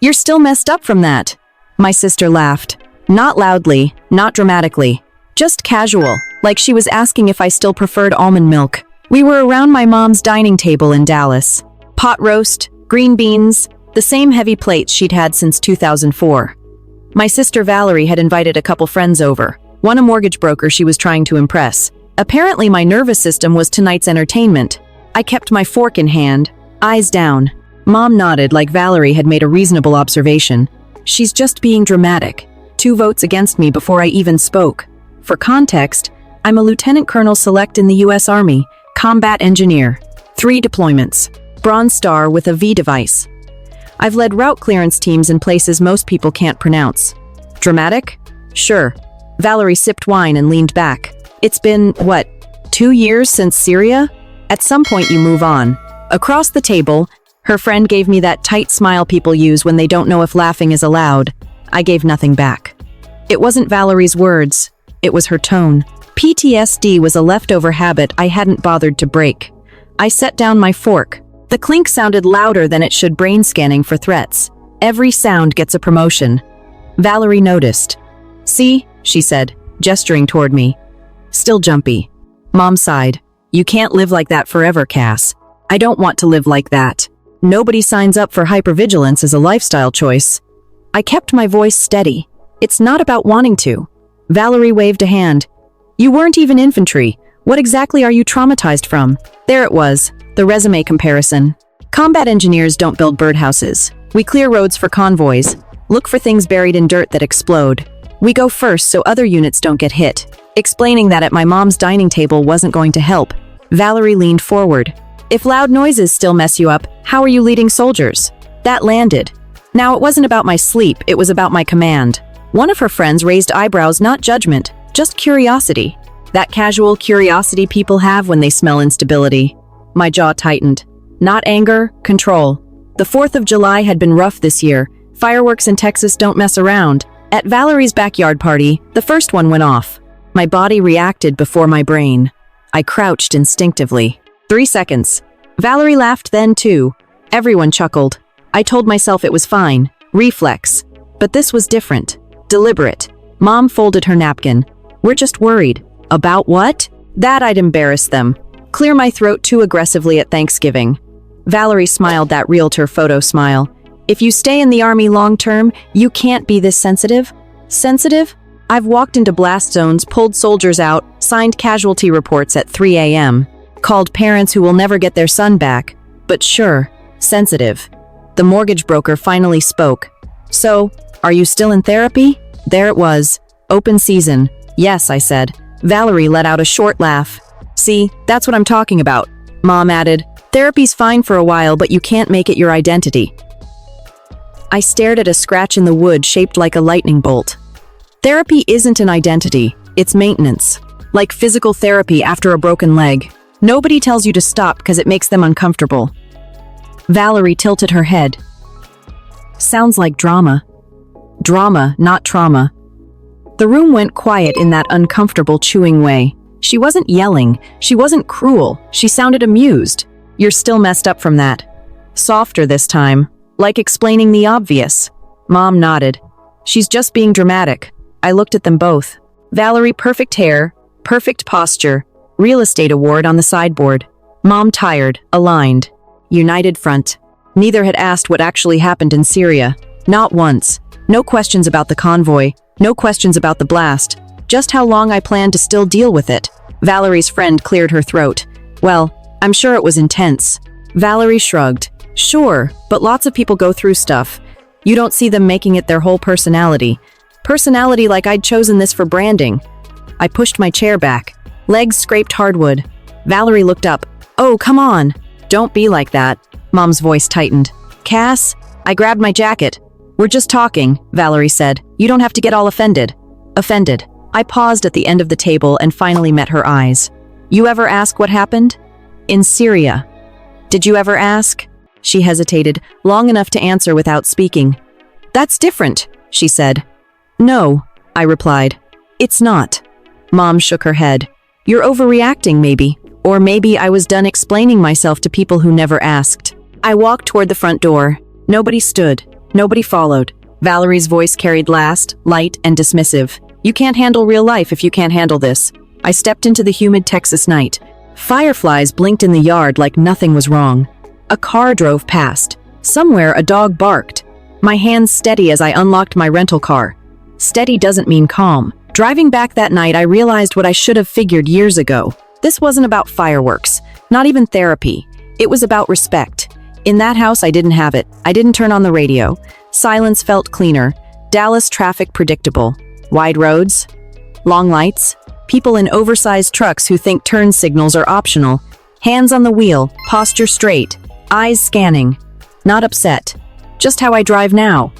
You're still messed up from that. My sister laughed. Not loudly, not dramatically. Just casual, like she was asking if I still preferred almond milk. We were around my mom's dining table in Dallas. Pot roast, green beans, the same heavy plates she'd had since 2004. My sister Valerie had invited a couple friends over, one a mortgage broker she was trying to impress. Apparently my nervous system was tonight's entertainment. I kept my fork in hand, eyes down. Mom nodded like Valerie had made a reasonable observation. She's just being dramatic. 2 votes against me before I even spoke. For context, I'm a lieutenant colonel select in the U.S. Army, combat engineer. 3 deployments. Bronze Star with a V device. I've led route clearance teams in places most people can't pronounce. Dramatic? Sure. Valerie sipped wine and leaned back. It's been, 2 years since Syria? At some point you move on. Across the table, her friend gave me that tight smile people use when they don't know if laughing is allowed. I gave nothing back. It wasn't Valerie's words. It was her tone. PTSD was a leftover habit I hadn't bothered to break. I set down my fork. The clink sounded louder than it should, brain scanning for threats. Every sound gets a promotion. Valerie noticed. See, she said, gesturing toward me. Still jumpy. Mom sighed. You can't live like that forever, Cass. I don't want to live like that. Nobody signs up for hypervigilance as a lifestyle choice. I kept my voice steady. It's not about wanting to. Valerie waved a hand. You weren't even infantry. What exactly are you traumatized from? There it was, the resume comparison. Combat engineers don't build birdhouses. We clear roads for convoys. Look for things buried in dirt that explode. We go first so other units don't get hit. Explaining that at my mom's dining table wasn't going to help. Valerie leaned forward. If loud noises still mess you up, how are you leading soldiers? That landed. Now it wasn't about my sleep, it was about my command. One of her friends raised eyebrows, not judgment, just curiosity. That casual curiosity people have when they smell instability. My jaw tightened. Not anger, control. The 4th of July had been rough this year. Fireworks in Texas don't mess around. At Valerie's backyard party, the first one went off. My body reacted before my brain. I crouched instinctively. 3 seconds. Valerie laughed then too. Everyone chuckled. I told myself it was fine. Reflex. But this was different. Deliberate. Mom folded her napkin. We're just worried. About what? That I'd embarrass them. Clear my throat too aggressively at Thanksgiving. Valerie smiled that realtor photo smile. If you stay in the Army long term, you can't be this sensitive. Sensitive? I've walked into blast zones, pulled soldiers out, signed casualty reports at 3 a.m., called parents who will never get their son back. But sure, sensitive. The mortgage broker finally spoke. So, are you still in therapy? There it was. Open season. Yes, I said. Valerie let out a short laugh. See, that's what I'm talking about. Mom added, therapy's fine for a while, but you can't make it your identity. I stared at a scratch in the wood shaped like a lightning bolt. Therapy isn't an identity, it's maintenance. Like physical therapy after a broken leg. Nobody tells you to stop because it makes them uncomfortable. Valerie tilted her head. Sounds like drama. Drama, not trauma. The room went quiet in that uncomfortable chewing way. She wasn't yelling, she wasn't cruel, she sounded amused. You're still messed up from that. Softer this time, like explaining the obvious. Mom nodded. She's just being dramatic. I looked at them both. Valerie, perfect hair, perfect posture, real estate award on the sideboard. Mom tired, aligned. United front. Neither had asked what actually happened in Syria. Not once. No questions about the convoy, no questions about the blast. Just how long I planned to still deal with it. Valerie's friend cleared her throat. Well, I'm sure it was intense. Valerie shrugged. Sure, but lots of people go through stuff. You don't see them making it their whole personality. Personality like I'd chosen this for branding. I pushed my chair back. Legs scraped hardwood. Valerie looked up. Oh, come on. Don't be like that. Mom's voice tightened. Cass? I grabbed my jacket. We're just talking, Valerie said. You don't have to get all offended. Offended. I paused at the end of the table and finally met her eyes. You ever ask what happened? In Syria. Did you ever ask? She hesitated, long enough to answer without speaking. That's different, she said. No, I replied. It's not. Mom shook her head. You're overreacting, maybe. Or maybe I was done explaining myself to people who never asked. I walked toward the front door. Nobody stood. Nobody followed. Valerie's voice carried last, light and dismissive. You can't handle real life if you can't handle this. I stepped into the humid Texas night. Fireflies blinked in the yard like nothing was wrong. A car drove past. Somewhere a dog barked. My hands steady as I unlocked my rental car. Steady doesn't mean calm. Driving back that night, I realized what I should have figured years ago. This wasn't about fireworks, not even therapy. It was about respect. In that house, I didn't have it. I didn't turn on the radio. Silence felt cleaner. Dallas traffic predictable. Wide roads, long lights, people in oversized trucks who think turn signals are optional. Hands on the wheel, posture straight, eyes scanning. Not upset. Just how I drive now.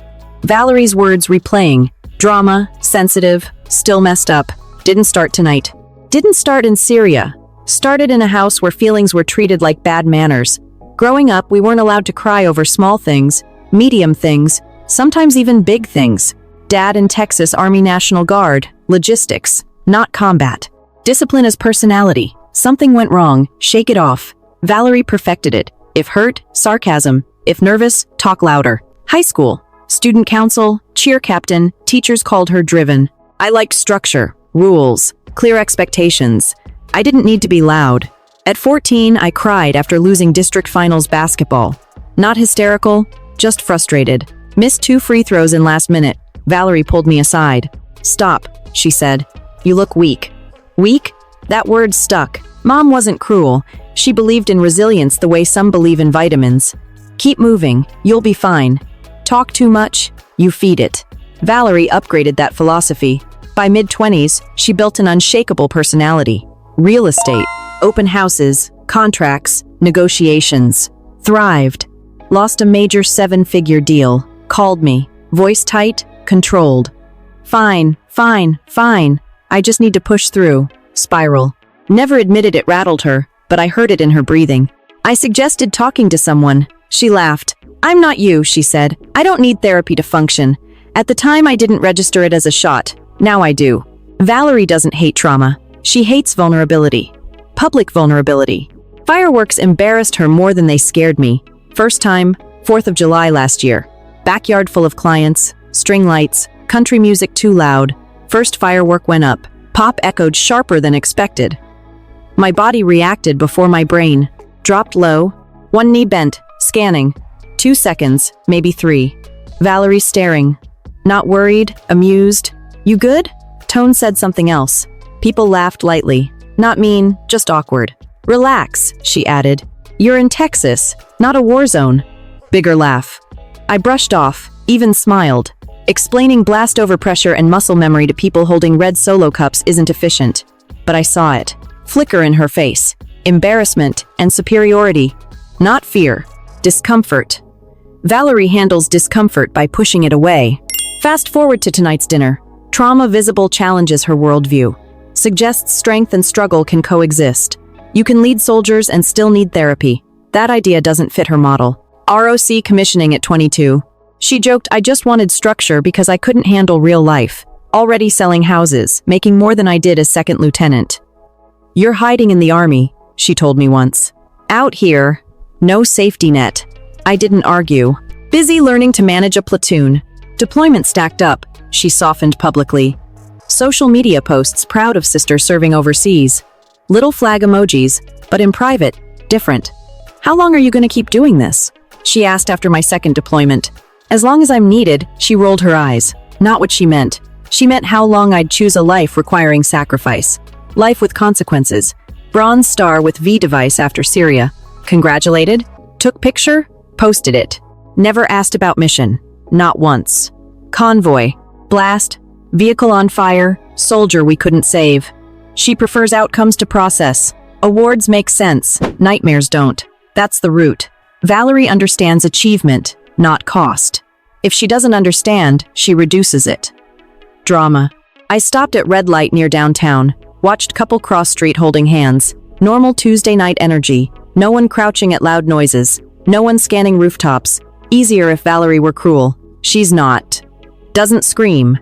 Valerie's words replaying. Drama, sensitive, still messed up. Didn't start tonight. Didn't start in Syria. Started in a house where feelings were treated like bad manners. Growing up, we weren't allowed to cry over small things, medium things, sometimes even big things. Dad in Texas Army National Guard, logistics, not combat. Discipline is personality. Something went wrong, shake it off. Valerie perfected it. If hurt, sarcasm. If nervous, talk louder. High school, student council, cheer captain, teachers called her driven. I liked structure, rules, clear expectations. I didn't need to be loud. At 14, I cried after losing district finals basketball. Not hysterical, just frustrated. Missed 2 free throws in last minute. Valerie pulled me aside. Stop, she said. You look weak. Weak? That word stuck. Mom wasn't cruel. She believed in resilience the way some believe in vitamins. Keep moving, you'll be fine. Talk too much, you feed it. Valerie upgraded that philosophy. By mid-20s, she built an unshakable personality. Real estate, open houses, contracts, negotiations. Thrived. Lost a major 7-figure deal. Called me. Voice tight, controlled. Fine, fine, fine. I just need to push through. Spiral. Never admitted it rattled her, but I heard it in her breathing. I suggested talking to someone. She laughed. I'm not you, she said. I don't need therapy to function. At the time, I didn't register it as a shot. Now I do. Valerie doesn't hate trauma. She hates vulnerability. Public vulnerability. Fireworks embarrassed her more than they scared me. First time, 4th of July last year. Backyard full of clients, string lights, country music too loud. First firework went up. Pop echoed sharper than expected. My body reacted before my brain. Dropped low. One knee bent, scanning. 2 seconds, maybe 3. Valerie staring. Not worried, amused. You good? Tone said something else. People laughed lightly. Not mean, just awkward. Relax, she added. You're in Texas, not a war zone. Bigger laugh. I brushed off, even smiled. Explaining blast overpressure and muscle memory to people holding red Solo cups isn't efficient. But I saw it. Flicker in her face. Embarrassment and superiority. Not fear. Discomfort. Valerie handles discomfort by pushing it away. Fast forward to tonight's dinner. Trauma visible challenges her worldview. Suggests strength and struggle can coexist. You can lead soldiers and still need therapy. That idea doesn't fit her model. ROC commissioning at 22. She joked, I just wanted structure because I couldn't handle real life. Already selling houses, making more than I did as second lieutenant. You're hiding in the army, she told me once. Out here, no safety net. I didn't argue. Busy learning to manage a platoon. Deployment stacked up, she softened publicly. Social media posts proud of sister serving overseas. Little flag emojis, but in private, different. How long are you going to keep doing this? She asked after my second deployment. As long as I'm needed, she rolled her eyes. Not what she meant. She meant how long I'd choose a life requiring sacrifice. Life with consequences. Bronze star with V device after Syria. Congratulated? Took picture? Posted it. Never asked about mission. Not once. Convoy. Blast. Vehicle on fire. Soldier we couldn't save. She prefers outcomes to process. Awards make sense. Nightmares don't. That's the root. Valerie understands achievement, not cost. If she doesn't understand, she reduces it. Drama. I stopped at red light near downtown. Watched couple cross street holding hands. Normal Tuesday night energy. No one crouching at loud noises. No one scanning rooftops. Easier if Valerie were cruel. She's not. Doesn't scream.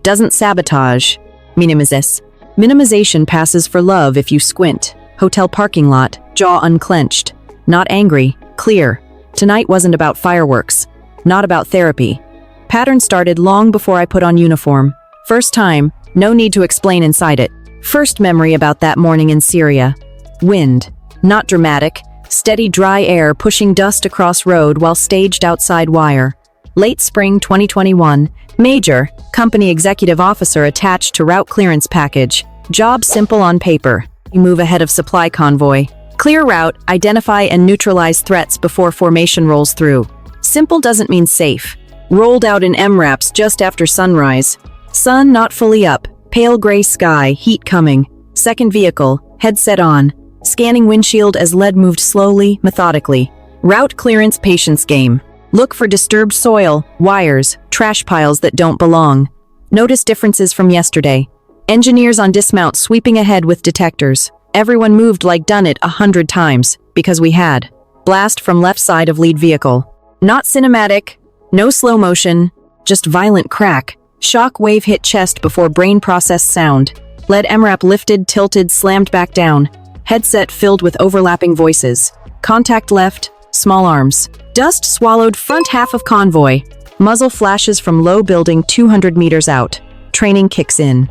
Doesn't sabotage. Minimization passes for love if you squint. Hotel parking lot, jaw unclenched. Not angry, clear. Tonight wasn't about fireworks. not about therapy. Pattern started long before I put on uniform. First time, no need to explain inside it. First memory about that morning in Syria. Wind, not dramatic, steady dry air pushing dust across road while staged outside wire. Late spring 2021, Major, company executive officer attached to route clearance package. Job simple on paper. You move ahead of supply convoy. Clear route, identify and neutralize threats before formation rolls through. Simple doesn't mean safe. Rolled out in MRAPs just after sunrise. Sun not fully up, pale gray sky, heat coming. Second vehicle, headset on. Scanning windshield as lead moved slowly, methodically. Route clearance patience game. Look for disturbed soil, wires, trash piles that don't belong. Notice differences from yesterday. Engineers on dismount sweeping ahead with detectors. Everyone moved like done it 100 times, because we had. Blast from left side of lead vehicle. Not cinematic, no slow motion, just violent crack. Shock wave hit chest before brain processed sound. Lead MRAP lifted, tilted, slammed back down. Headset filled with overlapping voices. Contact left, small arms. Dust swallowed front half of convoy. Muzzle flashes from low building 200 meters out. Training kicks in.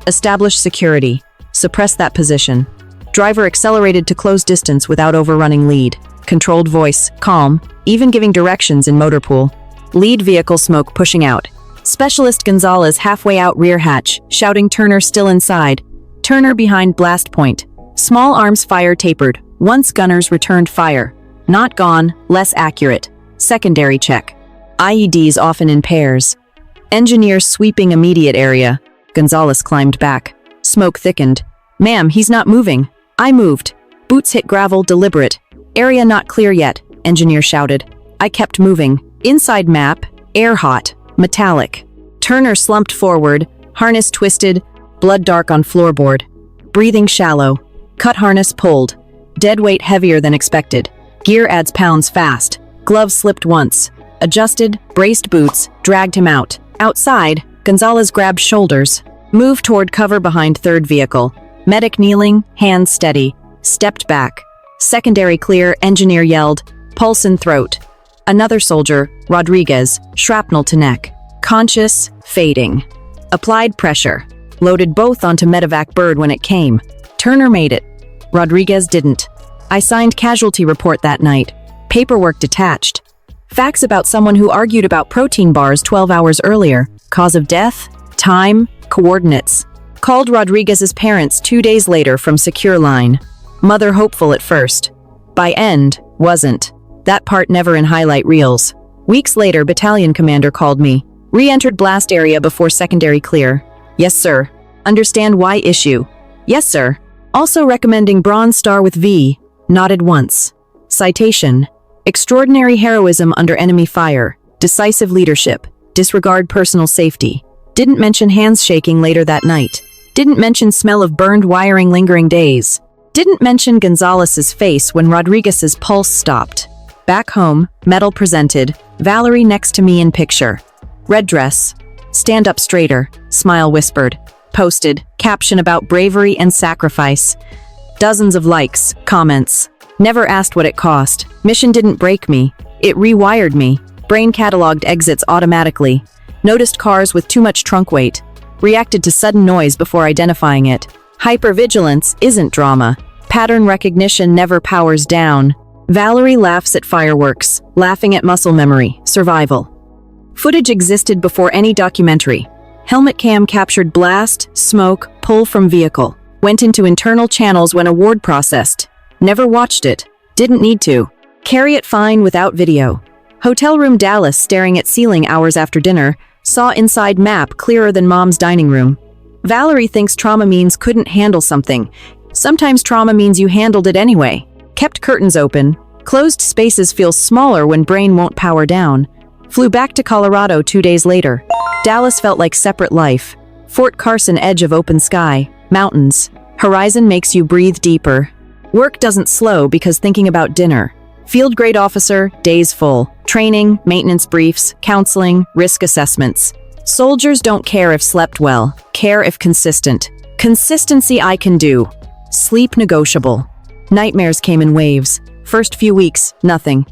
Establish security. Suppress that position. Driver accelerated to close distance without overrunning lead. Controlled voice, calm, even giving directions in motor pool. Lead vehicle smoke pushing out. Specialist Gonzalez halfway out rear hatch, shouting Turner still inside. Turner behind blast point. Small arms fire tapered. Once gunners returned fire. Not gone, less accurate. Secondary check. IEDs often in pairs. Engineers sweeping immediate area. Gonzalez climbed back. Smoke thickened. Ma'am, he's not moving. I moved. Boots hit gravel, deliberate. Area not clear yet, engineer shouted. I kept moving. Inside map, air hot, metallic. Turner slumped forward, harness twisted, blood dark on floorboard. Breathing shallow. Cut harness pulled. Dead weight heavier than expected. Gear adds pounds fast. Gloves slipped once. Adjusted, braced boots, dragged him out. Outside, Gonzalez grabbed shoulders. Moved toward cover behind third vehicle. Medic kneeling, hands steady. Stepped back. Secondary clear, engineer yelled. Pulse in throat. Another soldier, Rodriguez, shrapnel to neck. Conscious, fading. Applied pressure. Loaded both onto medevac bird when it came. Turner made it. Rodriguez didn't. I signed casualty report that night. Paperwork detached. Facts about someone who argued about protein bars 12 hours earlier. Cause of death, time, coordinates. Called Rodriguez's parents 2 days later from secure line. Mother hopeful at first. By end, wasn't. That part never in highlight reels. Weeks later, battalion commander called me. Re-entered blast area before secondary clear. Yes, sir. Understand why issue. Yes, sir. Also recommending Bronze Star with V. Nodded once. Citation. Extraordinary heroism under enemy fire. Decisive leadership. Disregard personal safety. Didn't mention hands shaking later that night. Didn't mention smell of burned wiring lingering days. Didn't mention Gonzalez's face when Rodriguez's pulse stopped. Back home, medal presented. Valerie next to me in picture. Red dress. Stand up straighter. Smile whispered. Posted. Caption about bravery and sacrifice. Dozens of likes, comments. Never asked what it cost. Mission didn't break me. It rewired me. Brain cataloged exits automatically. Noticed cars with too much trunk weight. Reacted to sudden noise before identifying it. Hypervigilance isn't drama. Pattern recognition never powers down. Valerie laughs at fireworks, laughing at muscle memory, survival. Footage existed before any documentary. Helmet cam captured blast, smoke, pull from vehicle. Went into internal channels when award processed. Never watched it. Didn't need to. Carry it fine without video. Hotel room Dallas staring at ceiling hours after dinner. Saw inside map clearer than mom's dining room. Valerie thinks trauma means couldn't handle something. Sometimes trauma means you handled it anyway. Kept curtains open. Closed spaces feel smaller when brain won't power down. Flew back to Colorado 2 days later. Dallas felt like separate life. Fort Carson edge of open sky. Mountains. Horizon makes you breathe deeper. Work doesn't slow because thinking about dinner. Field grade officer, days full. Training, maintenance briefs, counseling, risk assessments. Soldiers don't care if slept well. Care if consistent. Consistency I can do. Sleep negotiable. Nightmares came in waves. First few weeks, nothing.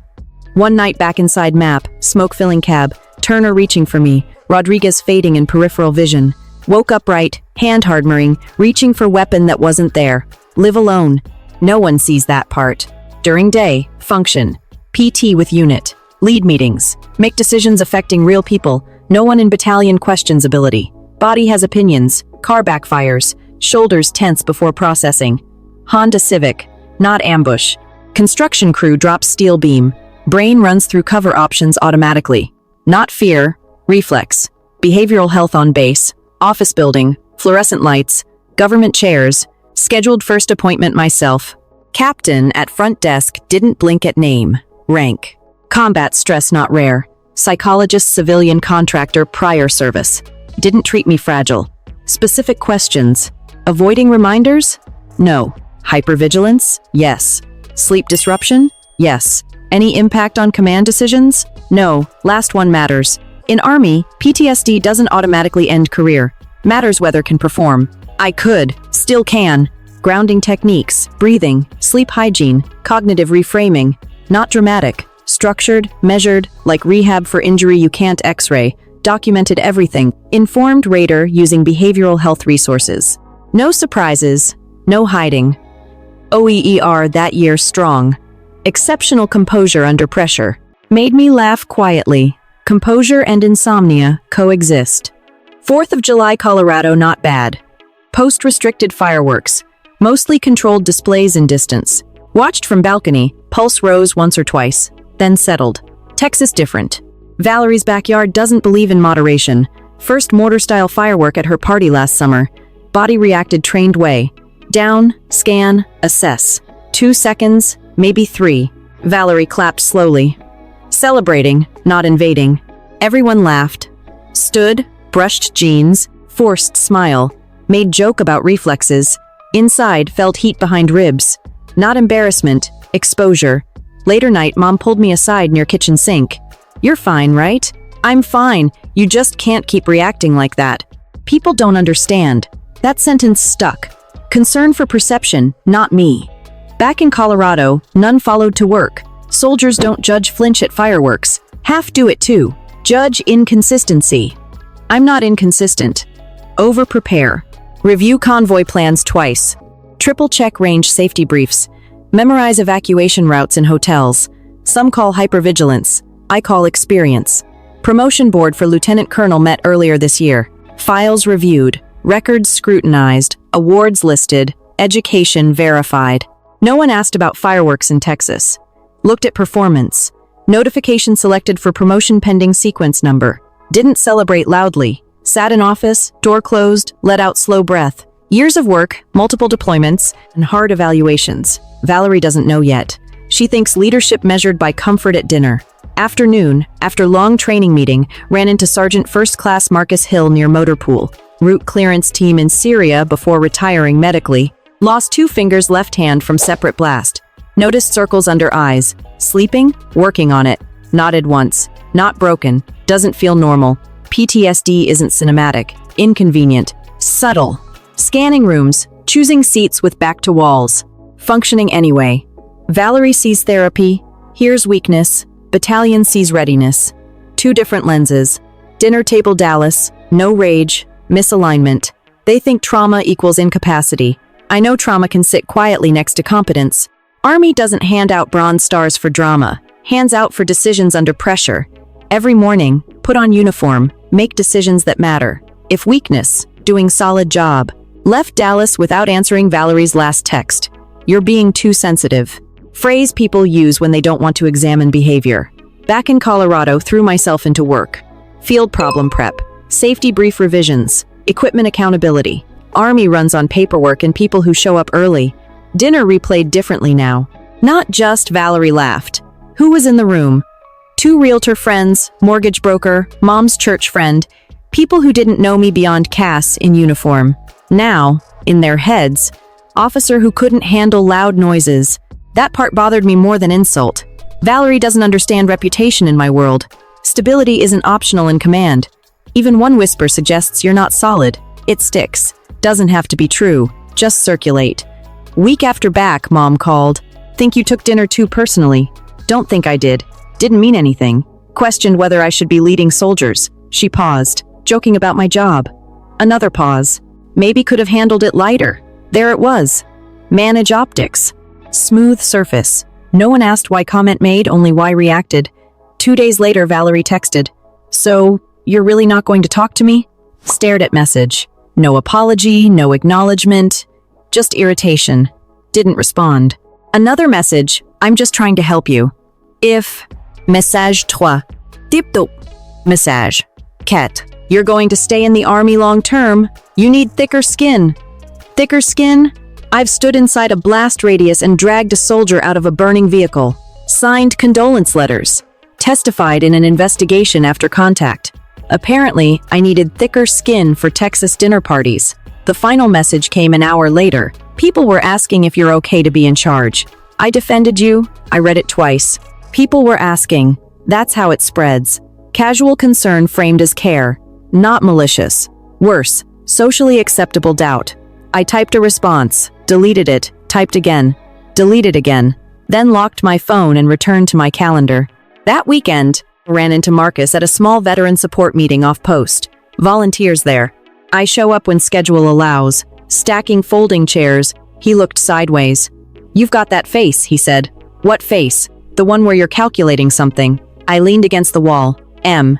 One night back inside map, smoke-filling cab, Turner reaching for me, Rodriguez fading in peripheral vision. Woke upright, hand hard-mirroring, reaching for weapon that wasn't there. Live alone. No one sees that part. During day, function. PT with unit. Lead meetings. Make decisions affecting real people. No one in battalion questions ability. Body has opinions. Car backfires. Shoulders tense before processing. Honda Civic. Not ambush. Construction crew drops steel beam. Brain runs through cover options automatically. Not fear. Reflex. Behavioral health on base. Office building. Fluorescent lights. Government chairs. Scheduled first appointment myself. Captain at front desk didn't blink at name. Rank. Combat stress not rare. Psychologist civilian contractor prior service. Didn't treat me fragile. Specific questions. Avoiding reminders? No. Hypervigilance? Yes. Sleep disruption? Yes. Any impact on command decisions? No. Last one matters. In Army, PTSD doesn't automatically end career. Matters whether can perform. I could. Still can. Grounding techniques, breathing, sleep hygiene, cognitive reframing. Not dramatic. Structured, measured, like rehab for injury you can't x-ray. Documented everything. Informed rater using behavioral health resources. No surprises. No hiding. OEER that year strong. Exceptional composure under pressure. Made me laugh quietly. Composure and insomnia coexist. 4th of July, Colorado, not bad. Post-restricted fireworks. Mostly controlled displays in distance. Watched from balcony, pulse rose once or twice, then settled. Texas different. Valerie's backyard doesn't believe in moderation. First mortar-style firework at her party last summer. Body reacted trained way. Down, scan, assess. 2 seconds, maybe 3. Valerie clapped slowly. Celebrating, not invading. Everyone laughed. Stood, brushed jeans, forced smile. Made joke about reflexes. Inside, felt heat behind ribs. Not embarrassment, exposure. Later night, Mom pulled me aside near kitchen sink. You're fine, right? I'm fine. You just can't keep reacting like that. People don't understand. That sentence stuck. Concern for perception, not me. Back in Colorado, none followed to work. Soldiers don't judge flinch at fireworks. Half do it too. Judge inconsistency. I'm not inconsistent. Over-prepare. Review convoy plans twice. Triple-check range safety briefs. Memorize evacuation routes in hotels. Some call hypervigilance. I call experience. Promotion board for lieutenant colonel met earlier this year. Files reviewed. Records scrutinized. Awards listed. Education verified. No one asked about fireworks in Texas. Looked at performance. Notification selected for promotion pending sequence number. Didn't celebrate loudly. Sat in office, door closed, let out slow breath. Years of work, multiple deployments, and hard evaluations. Valerie doesn't know yet. She thinks leadership measured by comfort at dinner. Afternoon, after long training meeting, ran into Sergeant First Class Marcus Hill near Motor Pool. Route clearance team in Syria before retiring medically. Lost 2 fingers left hand from separate blast. Noticed circles under eyes. Sleeping? Working on it. Nodded once. Not broken. Doesn't feel normal. PTSD isn't cinematic. Inconvenient. Subtle. Scanning rooms. Choosing seats with back to walls. Functioning anyway. Valerie sees therapy. Hears weakness. Battalion sees readiness. 2 different lenses. Dinner table Dallas. No rage. Misalignment. They think trauma equals incapacity. I know trauma can sit quietly next to competence. Army doesn't hand out bronze stars for drama. Hands out for decisions under pressure. Every morning, put on uniform. Make decisions that matter. If weakness, doing solid job. Left Dallas without answering Valerie's last text. You're being too sensitive. Phrase people use when they don't want to examine behavior. Back in Colorado, threw myself into work. Field problem prep. Safety brief revisions. Equipment accountability. Army runs on paperwork and people who show up early. Dinner replayed differently now. Not just Valerie laughed. Who was in the room? 2 realtor friends, mortgage broker, mom's church friend, people who didn't know me beyond Cass in uniform. Now, in their heads, officer who couldn't handle loud noises. That part bothered me more than insult. Valerie doesn't understand reputation in my world. Stability isn't optional in command. Even one whisper suggests you're not solid. It sticks. Doesn't have to be true. Just circulate. Week after back, Mom called. Think you took dinner too personally. Don't think I did. Didn't mean anything. Questioned whether I should be leading soldiers. She paused, joking about my job. Another pause. Maybe could have handled it lighter. There it was. Manage optics. Smooth surface. No one asked why comment made, only why reacted. 2 days later, Valerie texted, "So, you're really not going to talk to me?" Stared at message. No apology, no acknowledgement. Just irritation. Didn't respond. Another message. "I'm just trying to help you. If..." Message 3. Tip top. Message. Cat. "You're going to stay in the army long term. You need thicker skin." Thicker skin? I've stood inside a blast radius and dragged a soldier out of a burning vehicle. Signed condolence letters. Testified in an investigation after contact. Apparently, I needed thicker skin for Texas dinner parties. The final message came an hour later. People were asking if you're okay to be in charge. I defended you. I read it twice. People were asking. That's how it spreads. Casual concern framed as care. Not malicious. Worse, socially acceptable doubt. I typed a response, deleted it, typed again, deleted again, then locked my phone and returned to my calendar. That weekend, I ran into Marcus at a small veteran support meeting off post. Volunteers there. I show up when schedule allows, stacking folding chairs. He looked sideways. "You've got that face," he said. "What face?" "The one where you're calculating something." I leaned against the wall. "M.